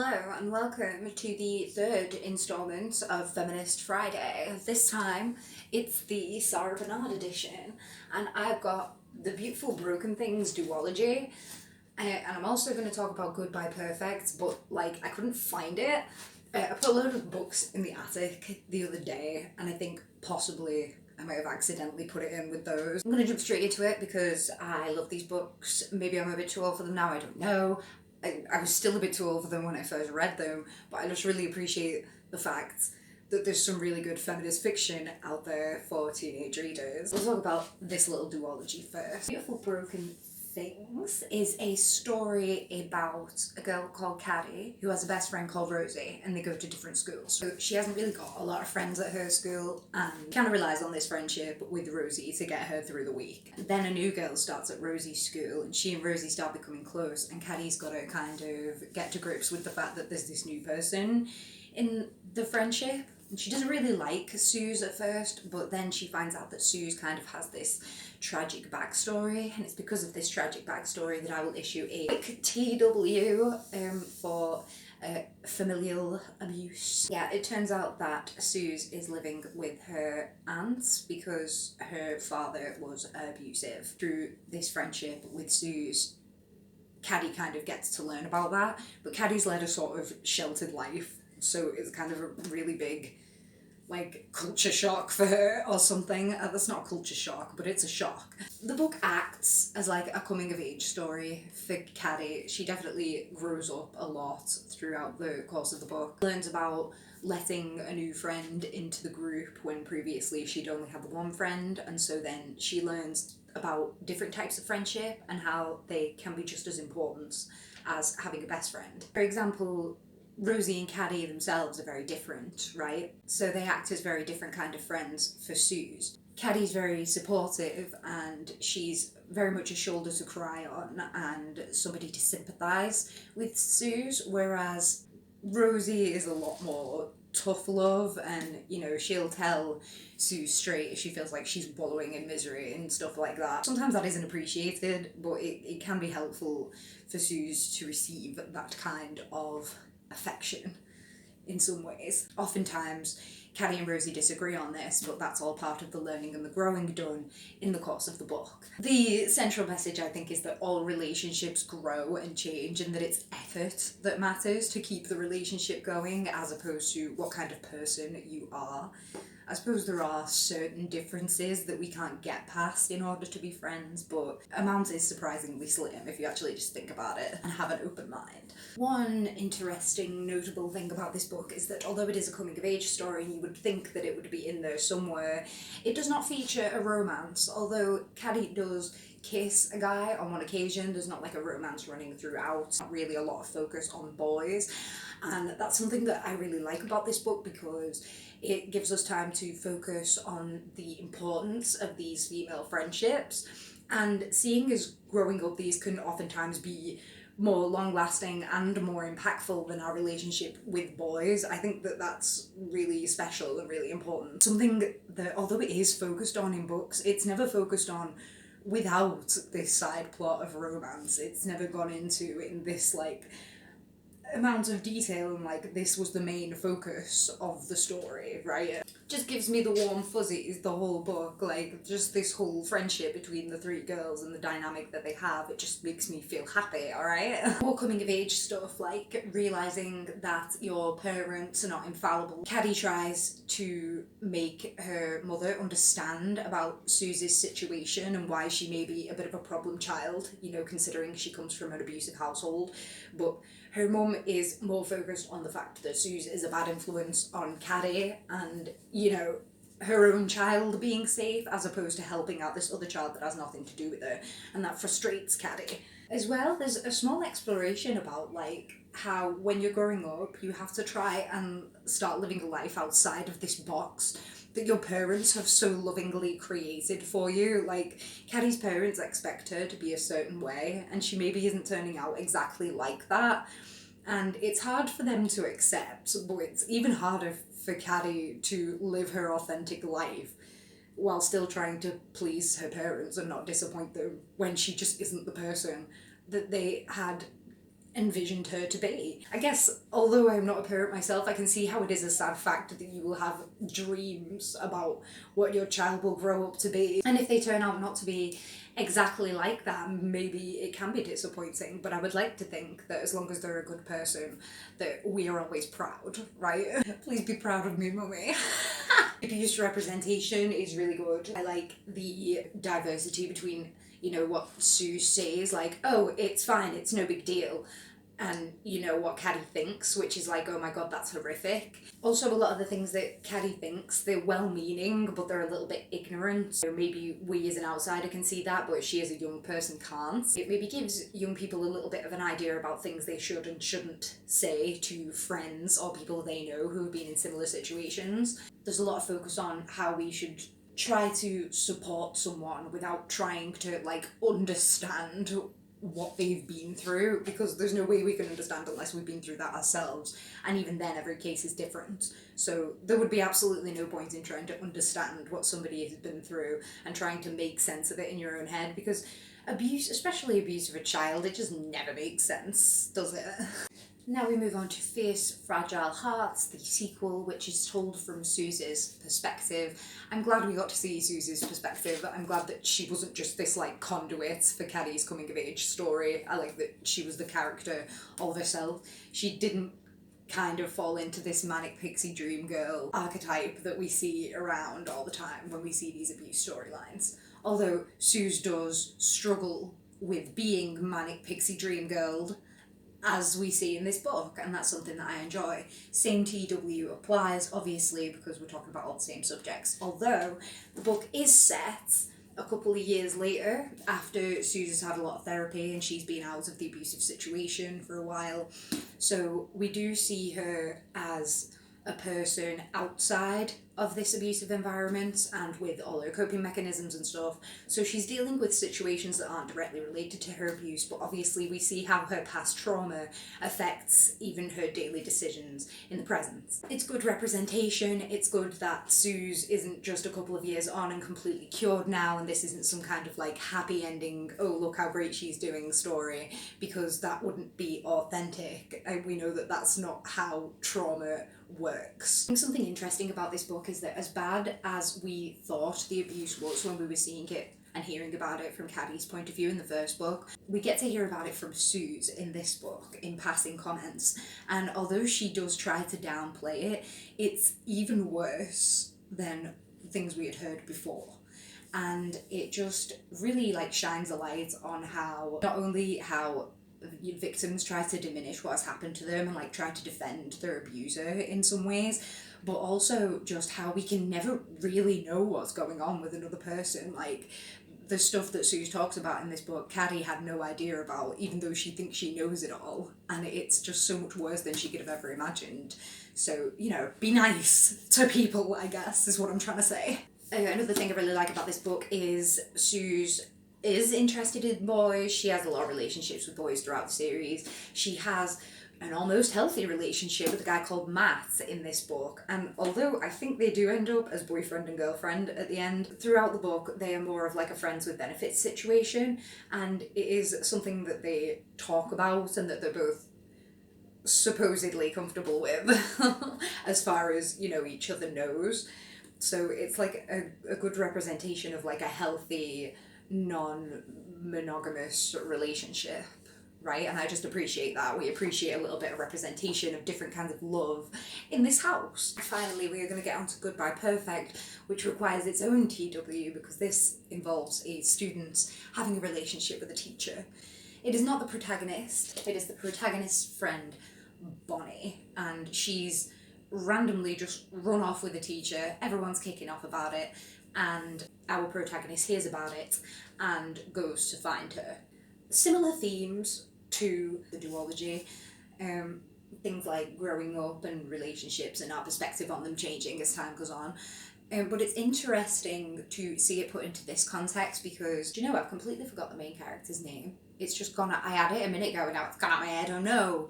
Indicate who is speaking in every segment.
Speaker 1: Hello and welcome to the third instalment of Feminist Friday. This time it's the Sara Barnard edition, and I've got the beautiful Broken Things duology, and I'm also going to talk about Goodbye Perfect, but I couldn't find it. I put a load of books in the attic the other day, and I think possibly I might have accidentally put it in with those. I'm going to jump straight into it because I love these books. Maybe I'm a bit too old for them now, I don't know. I was still a bit too old for them when I first read them, but I just really appreciate the fact that there's some really good feminist fiction out there for teenage readers. We'll talk about this little duology first. Beautiful Broken Things is a story about a girl called Caddy who has a best friend called Rosie, and they go to different schools. So she hasn't really got a lot of friends at her school and kind of relies on this friendship with Rosie to get her through the week. Then a new girl starts at Rosie's school, and she and Rosie start becoming close, and Caddy's got to kind of get to grips with the fact that there's this new person in the friendship. And she doesn't really like Suze at first, but then she finds out that Suze kind of has this tragic backstory, and it's because of this tragic backstory that I will issue a quick TW for familial abuse. Yeah, it turns out that Suze is living with her aunts because her father was abusive. Through this friendship with Suze, Caddy kind of gets to learn about that, but Caddy's led a sort of sheltered life, so it's kind of a really big culture shock for her or something. That's not a culture shock, but it's a shock. The book acts as a coming of age story for Caddy. She definitely grows up a lot throughout the course of the book. Learns about letting a new friend into the group when previously she'd only had the one friend, and so then she learns about different types of friendship and how they can be just as important as having a best friend. For example, Rosie and Caddy themselves are very different, right? So they act as very different kind of friends for Suze. Caddy's very supportive, and she's very much a shoulder to cry on and somebody to sympathise with Suze, whereas Rosie is a lot more tough love, and she'll tell Suze straight if she feels like she's wallowing in misery and stuff like that. Sometimes that isn't appreciated, but it can be helpful for Suze to receive that kind of affection in some ways. Oftentimes Caddy and Rosie disagree on this, but that's all part of the learning and the growing done in the course of the book. The central message, I think, is that all relationships grow and change, and that it's effort that matters to keep the relationship going as opposed to what kind of person you are. I suppose there are certain differences that we can't get past in order to be friends, but amount is surprisingly slim if you actually just think about it and have an open mind. One interesting, notable thing about this book is that although it is a coming-of-age story and you would think that it would be in there somewhere, it does not feature a romance, although Caddy does kiss a guy on one occasion. There's not a romance running throughout, not really a lot of focus on boys, and that's something that I really like about this book because it gives us time to focus on the importance of these female friendships, and seeing as growing up these can oftentimes be more long-lasting and more impactful than our relationship with boys. I think that that's really special and really important. Something that, although it is focused on in books, it's never focused on without this side plot of romance. It's never gone into in this amount of detail, and this was the main focus of the story, right? Just gives me the warm fuzzies, the whole book, just this whole friendship between the three girls and the dynamic that they have. It just makes me feel happy, alright? More coming of age stuff, realising that your parents are not infallible. Caddy tries to make her mother understand about Suze's situation and why she may be a bit of a problem child, considering she comes from an abusive household, but her mum is more focused on the fact that Suze is a bad influence on Caddy and, her own child being safe, as opposed to helping out this other child that has nothing to do with her, and that frustrates Caddy. As well, there's a small exploration about, how when you're growing up, you have to try and start living a life outside of this box that your parents have so lovingly created for you. Caddy's parents expect her to be a certain way, and she maybe isn't turning out exactly like that. And it's hard for them to accept, but it's even harder for Caddy to live her authentic life while still trying to please her parents and not disappoint them when she just isn't the person that they had envisioned her to be. I guess, although I'm not a parent myself, I can see how it is a sad fact that you will have dreams about what your child will grow up to be. And if they turn out not to be exactly like that, maybe it can be disappointing, but I would like to think that as long as they're a good person, that we are always proud, right? Please be proud of me, mummy. Abuse representation is really good. I like the diversity between, you know, what Sue says, like, oh, it's fine, it's no big deal, and you know what Caddy thinks, which is like, oh my god, that's horrific. Also, a lot of the things that Caddy thinks, they're well-meaning, but they're a little bit ignorant. So maybe we as an outsider can see that, but she as a young person can't. It maybe gives young people a little bit of an idea about things they should and shouldn't say to friends or people they know who have been in similar situations. There's a lot of focus on how we should try to support someone without trying to, like, understand what they've been through, because there's no way we can understand unless we've been through that ourselves, and even then every case is different. So there would be absolutely no point in trying to understand what somebody has been through and trying to make sense of it in your own head, because abuse, especially abuse of a child, it just never makes sense, does it? Now we move on to Fierce Fragile Hearts, the sequel, which is told from Suze's perspective. I'm glad we got to see Suze's perspective. I'm glad that she wasn't just this, like, conduit for Caddy's coming-of-age story. I like that she was the character of herself. She didn't kind of fall into this manic pixie dream girl archetype that we see around all the time when we see these abuse storylines. Although Suze does struggle with being manic pixie dream girl, as we see in this book, and that's something that I enjoy. Same TW applies, obviously, because we're talking about all the same subjects. Although the book is set a couple of years later, after Suze's had a lot of therapy and she's been out of the abusive situation for a while. So we do see her as a person outside of this abusive environment and with all her coping mechanisms and stuff. So she's dealing with situations that aren't directly related to her abuse, but obviously we see how her past trauma affects even her daily decisions in the present. It's good representation. It's good that Suze isn't just a couple of years on and completely cured now, and this isn't some kind of like happy ending, oh look how great she's doing story, because that wouldn't be authentic. We know that that's not how trauma works. I think something interesting about this book is that as bad as we thought the abuse was when we were seeing it and hearing about it from Caddy's point of view in the first book, we get to hear about it from Suze in this book in passing comments, and although she does try to downplay it, it's even worse than things we had heard before. And it just really like shines a light on how, not only how victims try to diminish what has happened to them and like try to defend their abuser in some ways, but also just how we can never really know what's going on with another person. Like the stuff that Suze talks about in this book, Caddy had no idea about, even though she thinks she knows it all, and it's just so much worse than she could have ever imagined. So, you know, be nice to people, I guess, is what I'm trying to say. Another thing I really like about this book is Suze is interested in boys. She has a lot of relationships with boys throughout the series. She has an almost healthy relationship with a guy called Matt in this book, and although I think they do end up as boyfriend and girlfriend at the end, throughout the book they are more of like a friends with benefits situation, and it is something that they talk about and that they're both supposedly comfortable with as far as, you know, each other knows. So it's like a good representation of like a healthy non-monogamous relationship, right? And I just appreciate that. We appreciate a little bit of representation of different kinds of love in this house. Finally, we are going to get on to Goodbye Perfect, which requires its own TW because this involves a student having a relationship with a teacher. It is not the protagonist, it is the protagonist's friend, Bonnie, and she's randomly just run off with the teacher. Everyone's kicking off about it, and our protagonist hears about it and goes to find her. Similar themes to the duology, things like growing up and relationships and our perspective on them changing as time goes on. But it's interesting to see it put into this context because, do you know, I've completely forgot the main character's name. It's just gone, I had it a minute ago and now it's gone out my head, oh no.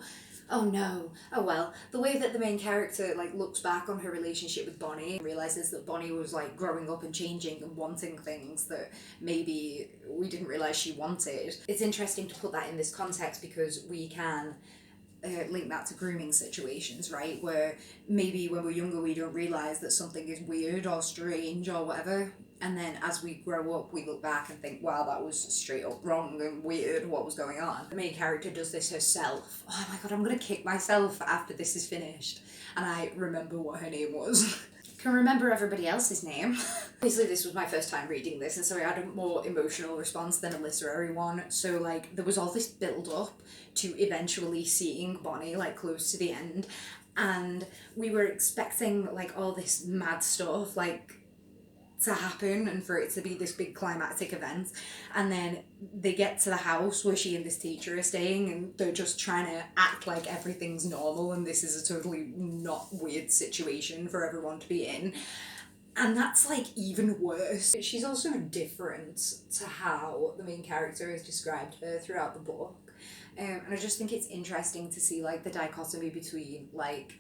Speaker 1: Oh no. Oh well. The way that the main character like looks back on her relationship with Bonnie and realizes that Bonnie was like growing up and changing and wanting things that maybe we didn't realize she wanted. It's interesting to put that in this context because we can link that to grooming situations, right? Where maybe when we're younger we don't realize that something is weird or strange or whatever. And then as we grow up, we look back and think, wow, that was straight up wrong and weird, what was going on? The main character does this herself. Oh my god, I'm gonna kick myself after this is finished. And I remember what her name was. Can remember everybody else's name. Obviously this was my first time reading this, and so I had a more emotional response than a literary one. So like there was all this build up to eventually seeing Bonnie like close to the end, and we were expecting like all this mad stuff like to happen and for it to be this big climactic event, and then they get to the house where she and this teacher are staying and they're just trying to act like everything's normal and this is a totally not weird situation for everyone to be in, and that's like even worse. She's also different to how the main character has described her throughout the book, and I just think it's interesting to see like the dichotomy between like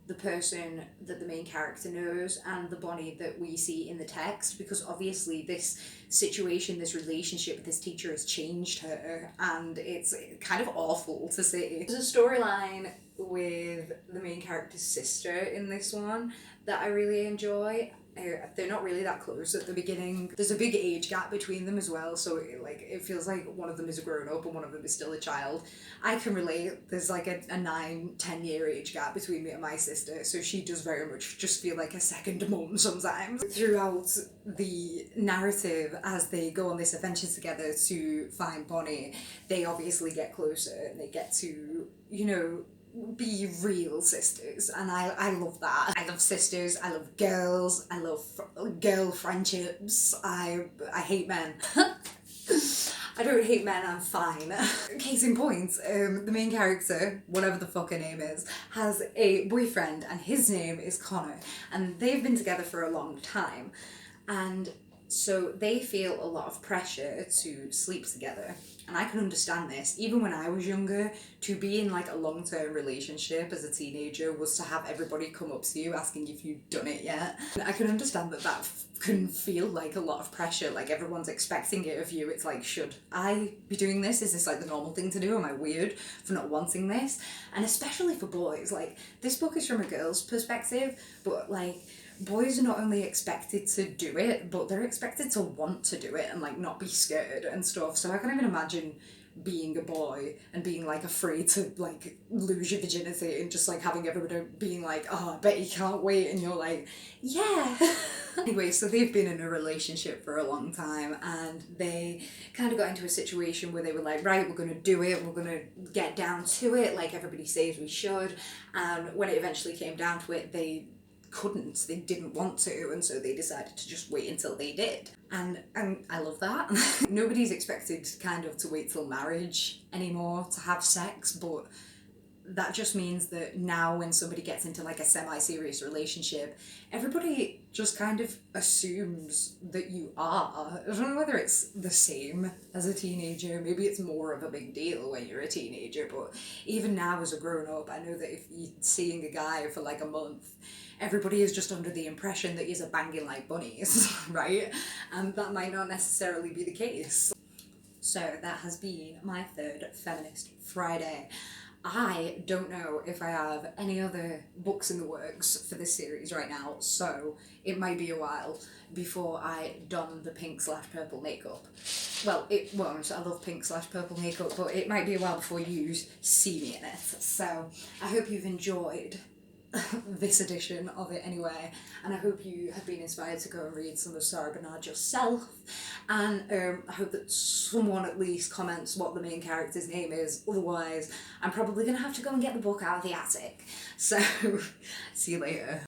Speaker 1: the person that the main character knows and the Bonnie that we see in the text, because obviously this situation, this relationship with this teacher has changed her and it's kind of awful to see. There's a storyline with the main character's sister in this one that I really enjoy. They're not really that close at the beginning. There's a big age gap between them as well, so it feels like one of them is a grown up and one of them is still a child. I can relate. There's like a 9-10 year age gap between me and my sister, so she does very much just feel like a second mum sometimes. Throughout the narrative, as they go on this adventure together to find Bonnie, they obviously get closer and they get to, you know, be real sisters, and I love that. I love sisters, I love girls, I love girl friendships. I hate men. I don't hate men, I'm fine. Case in point, the main character, whatever the fuck her name is, has a boyfriend and his name is Connor, and they've been together for a long time, and so they feel a lot of pressure to sleep together. And I can understand this. Even when I was younger, to be in like a long-term relationship as a teenager was to have everybody come up to you asking if you'd done it yet. And I can understand that can feel like a lot of pressure, like everyone's expecting it of you. It's like, should I be doing this? Is this like the normal thing to do? Am I weird for not wanting this? And especially for boys, like this book is from a girl's perspective, but like boys are not only expected to do it, but they're expected to want to do it and like not be scared and stuff. So I can't even imagine being a boy and being like afraid to like lose your virginity and just like having everybody being like, oh, I bet you can't wait, and you're like, yeah. Anyway, so they've been in a relationship for a long time and they kind of got into a situation where they were like, right, we're going to do it, we're going to get down to it like everybody says we should, and when it eventually came down to it, they didn't want to, and so they decided to just wait until they did. And I love that. Nobody's expected kind of to wait till marriage anymore to have sex, but that just means that now when somebody gets into like a semi-serious relationship, everybody just kind of assumes that you are. I don't know whether it's the same as a teenager, maybe it's more of a big deal when you're a teenager, but even now as a grown-up, I know that if you're seeing a guy for like a month, everybody is just under the impression that he's a banging like bunnies, right? And that might not necessarily be the case. So that has been my third Feminist Friday. I don't know if I have any other books in the works for this series right now, so it might be a while before I don the pink/purple makeup. Well, it won't. I love pink/purple makeup, but it might be a while before you see me in it. So I hope you've enjoyed this edition of it anyway, and I hope you have been inspired to go and read some of Sara Barnard yourself, and I hope that someone at least comments what the main character's name is. Otherwise I'm probably gonna have to go and get the book out of the attic. So see you later.